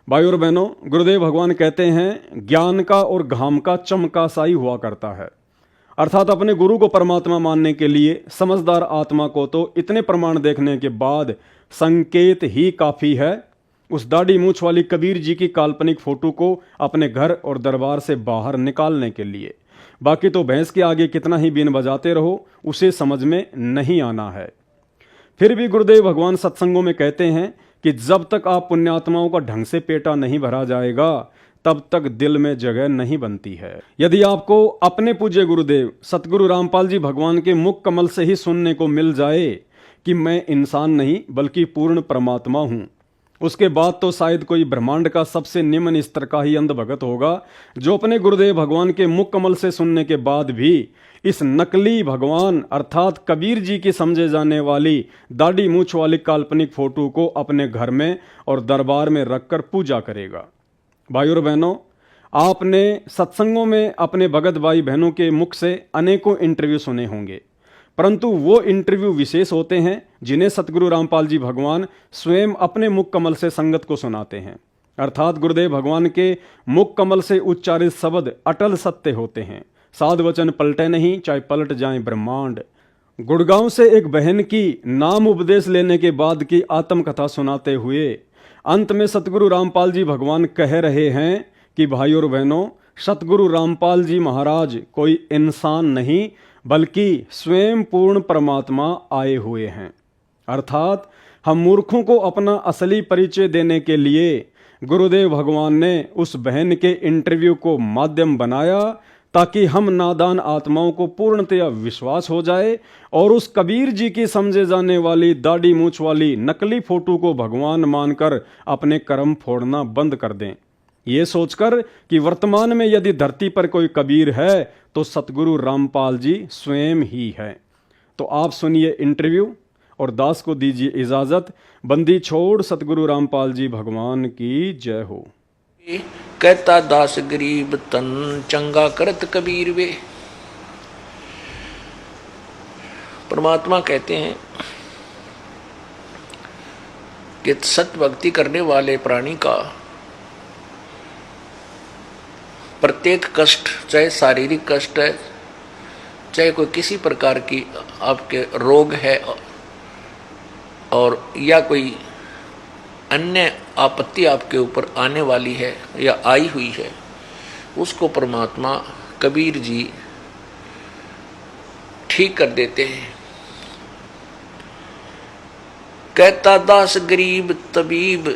भाई और बहनों, गुरुदेव भगवान कहते हैं ज्ञान का और घाम का चमका सा ही हुआ करता है। अर्थात अपने गुरु को परमात्मा मानने के लिए समझदार आत्मा को तो इतने प्रमाण देखने के बाद संकेत ही काफ़ी है उस दाढ़ी मूछ वाली कबीर जी की काल्पनिक फोटो को अपने घर और दरबार से बाहर निकालने के लिए। बाकी तो भैंस के आगे कितना ही बीन बजाते रहो, उसे समझ में नहीं आना है। फिर भी गुरुदेव भगवान सत्संगों में कहते हैं कि जब तक आप पुण्यात्माओं का ढंग से पेटा नहीं भरा जाएगा तब तक दिल में जगह नहीं बनती है। यदि आपको अपने पूज्य गुरुदेव सतगुरु रामपाल जी भगवान के मुख कमल से ही सुनने को मिल जाए कि मैं इंसान नहीं बल्कि पूर्ण परमात्मा हूँ, उसके बाद तो शायद कोई ब्रह्मांड का सबसे निम्न स्तर का ही अंधभगत होगा जो अपने गुरुदेव भगवान के मुख कमल से सुनने के बाद भी इस नकली भगवान अर्थात कबीर जी की समझे जाने वाली दाढ़ी मूछ वाली काल्पनिक फोटो को अपने घर में और दरबार में रखकर पूजा करेगा। भाइयों और बहनों, आपने सत्संगों में अपने भगत भाई बहनों के मुख से अनेकों इंटरव्यू सुने होंगे, परंतु वो इंटरव्यू विशेष होते हैं जिन्हें सतगुरु रामपाल जी भगवान स्वयं अपने मुख कमल से संगत को सुनाते हैं। अर्थात गुरुदेव भगवान के मुख कमल से उच्चारित शब्द अटल सत्य होते हैं। साध वचन पलटे नहीं, चाहे पलट जाए ब्रह्मांड। गुड़गांव से एक बहन की नाम उपदेश लेने के बाद की आत्मकथा सुनाते हुए अंत में सतगुरु रामपाल जी भगवान कह रहे हैं कि भाई और बहनों, सतगुरु रामपाल जी महाराज कोई इंसान नहीं बल्कि स्वयं पूर्ण परमात्मा आए हुए हैं। अर्थात हम मूर्खों को अपना असली परिचय देने के लिए गुरुदेव भगवान ने उस बहन के इंटरव्यू को माध्यम बनाया ताकि हम नादान आत्माओं को पूर्णतया विश्वास हो जाए और उस कबीर जी की समझे जाने वाली दाढ़ी मूछ वाली नकली फोटो को भगवान मानकर अपने कर्म फोड़ना बंद कर दें, ये सोचकर कि वर्तमान में यदि धरती पर कोई कबीर है तो सतगुरु रामपाल जी स्वयं ही है। तो आप सुनिए इंटरव्यू और दास को दीजिए इजाजत। बंदी छोड़ सतगुरु रामपाल जी भगवान की जय हो। कहता दास गरीब तन चंगा करत कबीर वे। परमात्मा कहते हैं कि सत भक्ति करने वाले प्राणी का प्रत्येक कष्ट, चाहे शारीरिक कष्ट है, चाहे कोई किसी प्रकार की आपके रोग है और या कोई अन्य आपत्ति आपके ऊपर आने वाली है या आई हुई है, उसको परमात्मा कबीर जी ठीक कर देते हैं। कहता दास गरीब तबीब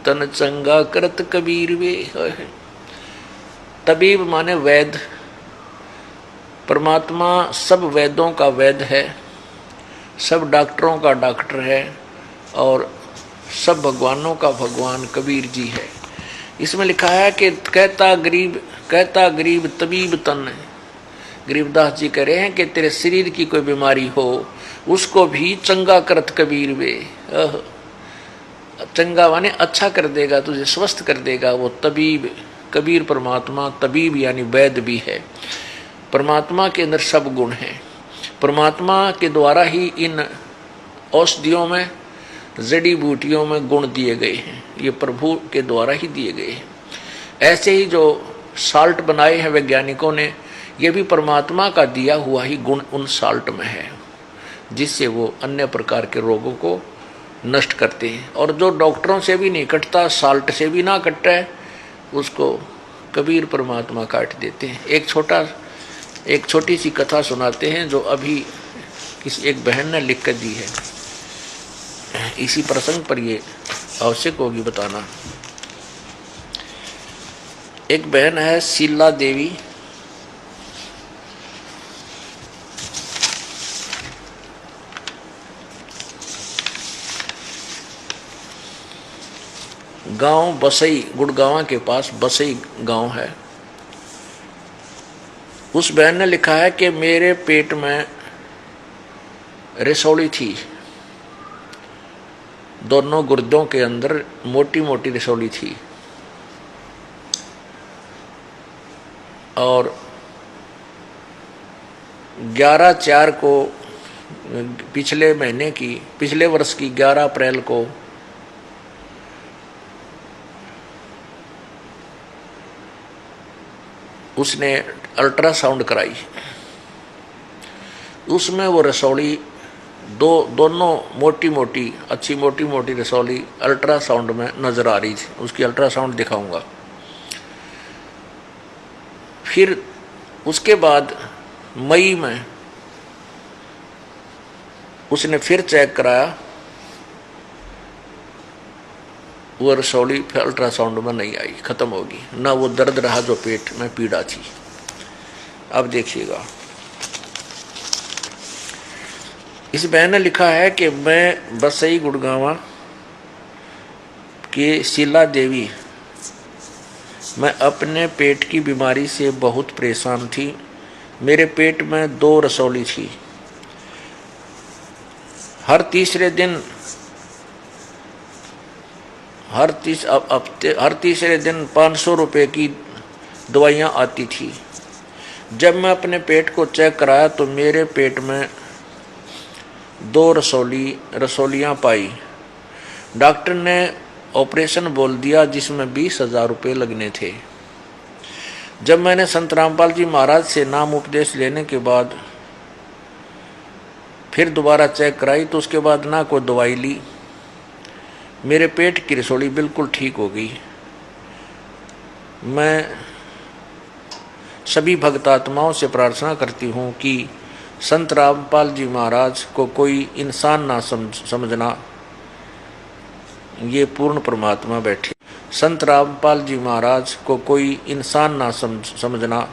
तन चंगा करत कबीर वे। तबीब माने वैद। परमात्मा सब वैदों का वैद है, सब डॉक्टरों का डॉक्टर है और सब भगवानों का भगवान कबीर जी है। इसमें लिखा है कि कहता गरीब तबीब तन। गरीबदास जी कह रहे हैं कि तेरे शरीर की कोई बीमारी हो उसको भी चंगा करत कबीर वे। चंगा माने अच्छा कर देगा, तुझे स्वस्थ कर देगा वो तबीब। कबीर परमात्मा तबीब यानी वैद भी है। परमात्मा के अंदर सब गुण हैं। परमात्मा के द्वारा ही इन औषधियों में, जड़ी बूटियों में गुण दिए गए हैं, ये प्रभु के द्वारा ही दिए गए हैं। ऐसे ही जो साल्ट बनाए हैं वैज्ञानिकों ने, ये भी परमात्मा का दिया हुआ ही गुण उन साल्ट में है, जिससे वो अन्य प्रकार के रोगों को नष्ट करते हैं। और जो डॉक्टरों से भी नहीं कटता, साल्ट से भी ना कटता है, उसको कबीर परमात्मा काट देते हैं। एक छोटी सी कथा सुनाते हैं जो अभी किसी एक बहन ने लिख कर दी है। इसी प्रसंग पर ये आवश्यक होगी बताना। एक बहन है शीला देवी, गांव बसई, गुड़गांव के पास बसई गांव है। उस बहन ने लिखा है कि मेरे पेट में रसौली थी, दोनों गुर्दों के अंदर मोटी मोटी रसौली थी और 11/4 को पिछले वर्ष की 11 अप्रैल को उसने अल्ट्रासाउंड कराई। उसमें वो रसौली दोनों मोटी मोटी अच्छी मोटी मोटी रसौली अल्ट्रासाउंड में नजर आ रही थी। उसकी अल्ट्रासाउंड दिखाऊंगा। फिर उसके बाद मई में उसने फिर चेक कराया, वो रसौली फिर अल्ट्रासाउंड में नहीं आई, खत्म होगी ना। वो दर्द रहा जो पेट में पीड़ा थी। अब देखिएगा, इस बहन ने लिखा है कि मैं बसई गुड़गांवा की शीला देवी, मैं अपने पेट की बीमारी से बहुत परेशान थी। मेरे पेट में 2 रसौली थी। हर तीसरे दिन 500 रुपए की दवाइयाँ आती थी। जब मैं अपने पेट को चेक कराया तो मेरे पेट में 2 रसौलियाँ पाई। डॉक्टर ने ऑपरेशन बोल दिया जिसमें 20,000 रुपये लगने थे। जब मैंने संत रामपाल जी महाराज से नाम उपदेश लेने के बाद फिर दोबारा चेक कराई तो उसके बाद ना कोई दवाई ली, मेरे पेट की रसौली बिल्कुल ठीक हो गई। मैं सभी भक्तात्माओं से प्रार्थना करती हूँ कि संत रामपाल जी महाराज को कोई इंसान ना समझना, ये पूर्ण परमात्मा बैठे। संत रामपाल जी महाराज को कोई इंसान ना समझना,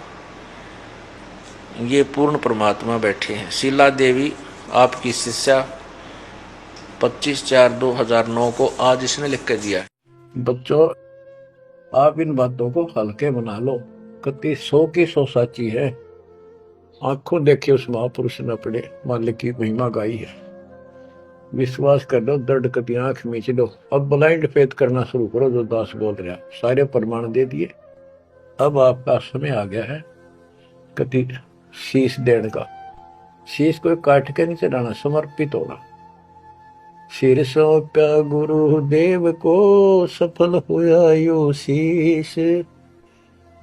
ये पूर्ण परमात्मा बैठे हैं। शीला देवी आपकी शिष्या 25/4/2009 को आज इसने लिख कर दिया है। बच्चों, आप इन बातों को हल्के बना लो, कति 100 की 100 साची है। आंखों देखिए उस महापुरुष ने अपने मालिक की महिमा गाई है। विश्वास कर लो, दर्द कति आंख मीच लो। अब ब्लाइंड फेथ करना शुरू करो, जो दास बोल रहा। सारे प्रमाण दे दिए। अब आपका समय आ गया है कति शीश देने का। शीश को काट के नहीं चढ़ाना, समर्पित होना। सिर सौंपा गुरुदेव को, सफल हुआ यो शीश।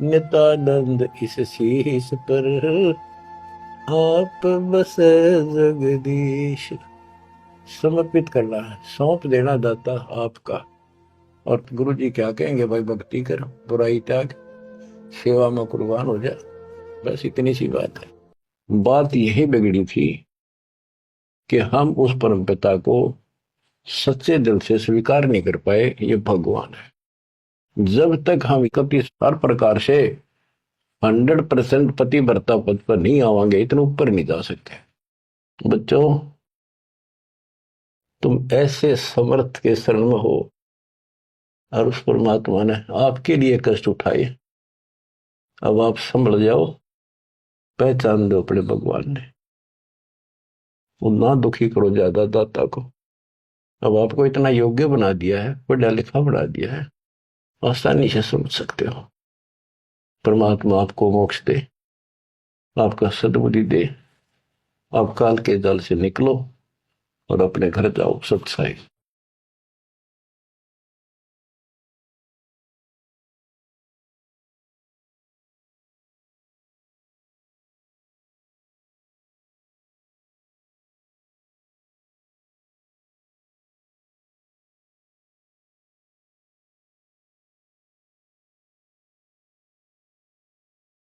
नित्यानंद इस शीश पर आप बसे जगदीश। समर्पित करना है, सौंप देना दाता आपका। और गुरु जी क्या कहेंगे, भाई भक्ति कर, बुराई त्याग, सेवा में कुर्बान हो जा। बस इतनी सी बात है। बात यही बिगड़ी थी कि हम उस परम पिता को सच्चे दिल से स्वीकार नहीं कर पाए। ये भगवान है। जब तक हम कभी हर प्रकार से 100% पति भर्ता पद पर नहीं आवांगे, इतने ऊपर नहीं जा सकते। बच्चों, तुम ऐसे समर्थ के शरण में हो और उस परमात्मा ने आपके लिए कष्ट उठाए। अब आप संभल जाओ, पहचान दो अपने भगवान ने। वो ना दुखी करो ज्यादा दाता को। अब आपको इतना योग्य बना दिया है, पढ़ा लिखा बना दिया है, आसानी से समझ सकते हो। परमात्मा आपको मोक्ष दे, आपका सद्बुद्धि दे। आप काल के जाल से निकलो और अपने घर जाओ सत्साई।